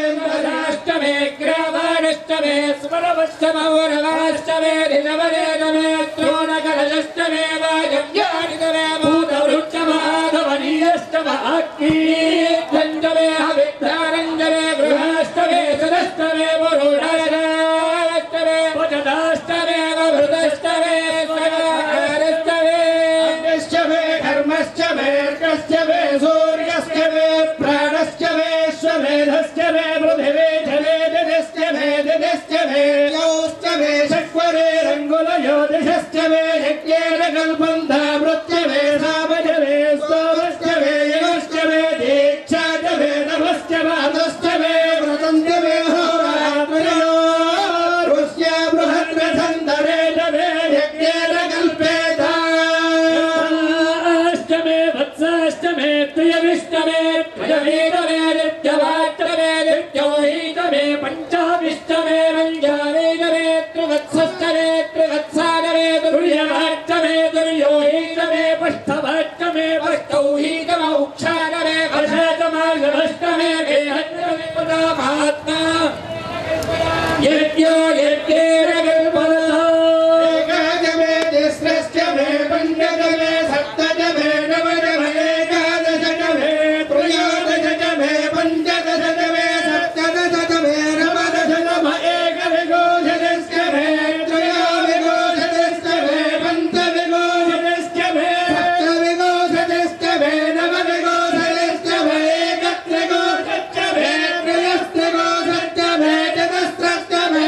अष्टमे ग्रामाष्टमे स्मरवष्टमे वरवाष्टमे दिनवरेदमे त्रोणकलशष्टमे वायव्यानितमे भूतवृक्षमाधवनीयष्टमे अक्कीर्तञ्जमे हविद्धारञ्जमे गृहाष्टमे सदष्टमे वरुणाष्टमे वचदाष्टमे वभृतष्टमे स्वराष्टमे अग्निष्टमे धर्मष्टमे अर्कष्टमे सूर्यष्टमे प्राणष्टमे स्वमेधष्टमे पृथिवी जले दिदष्टमे दिदष्टमे योष्टमे शक्वरे रङ्गुलयोदिषष्टमे यज्ञेन कल्पन्धा मृत्यमे सामजमे स्तोमष्टमे यगष्टमे दीक्षाजमे नमश्चमादष्टमे व्रतञ्जमे होरात्रयो ऋष्या बृहन्रथन्दरे जमे यज्ञेन कल्पेता अष्टमे वत्साष्टमे त्रियविष्टमे त्रियवीरमे नित्यवात्रमे नित्योहीतमे पञ्चाविष्टमे वञ्जावेजमे त्रिवत्सष्टमे त्रिवत्सारमे तुर्यवाष्टमे तुर्योहीतमे पष्ठवाष्टमे पष्टौहीतमौक्षारमे वशतमागमष्टमे वेहन्यमे पदामात्मा यज्ञो यज्ञेन कल्पना एकादशमे तिस्रष्टमे पञ्चदशमे सप्तदशमे नवदशमे एकादशदशमे त्रयोदशदशमे पञ्चदशदशमे सप्तदशदशमे नवदशदशमे एकविंशतिदशमे त्रयोविंशतिदशमे पञ्चविंशतिदशमे सप्तविंशतिदशमे नवविंशतिदशमे एकत्रिंशतिदशमे त्रयस्त्रिंशतिदशमे चतुस्रष्टमे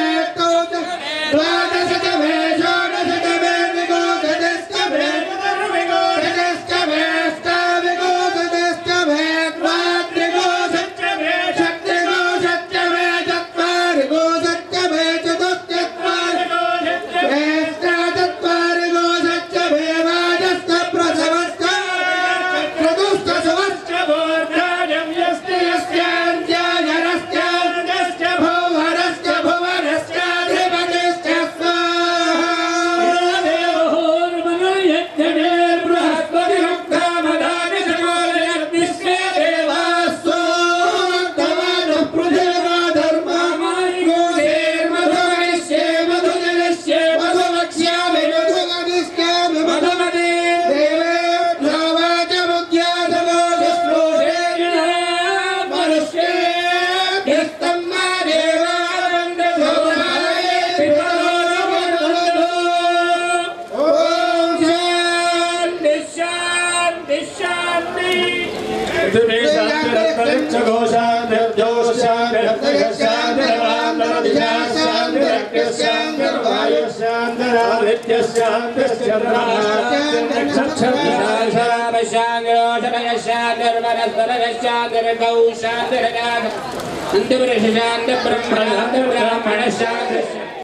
द्वादशदशमे षोडशदशमे विंशतिदशमे चतुर्विंशतिदशमे अष्टाविंशतिदशमे द्वात्रिंशतिदशमे षट्त्रिंशतिदशमे चत्वारिंशतिदशमे चतुश्चत्वारिंशतिदशमे अष्टाचत्वारिंशतिदशमे वाजस्तप्रथमस्तमे चतुष्टसहस्रमूर्धाजं यस्य यस्यान्त्यायरस्यान्त्यस्य भौहरस्य भुवनस्याधिपतिश्च स्वाहा देवोर्मनयज्ञमे बृहस्पतिरुक्तामदानि सकोलयर्विश्वे देवास्सोत्तमानः पृथिवा धर्मामानि गोधेर्मधुमनिष्ये मधुजनिष्ये मधुवक्ष्यामि मधुगदिष्यामि मधुमदे देवेभ्यो वाचमुद्याधवो शुश्रूषे मनुष्येभ्यस्तं मा देवा वन्दतो माये पितरो ॐ शान्ति शान्ति शान्ति पृथिवी शान्तिरन्तरिक्ष घोषान्तिर्जोष शान्तिरन्तरिक्षान्तिर्वान्दरदिशा शान्तिरग्निशान्तिर्वायुः शान्तिरक्षान्तिर्शान्तिर्वनस्पतिशान्तिर्गौ शान्तिर्ब्रह्मशान्तिर्ब्राह्मणशान्ति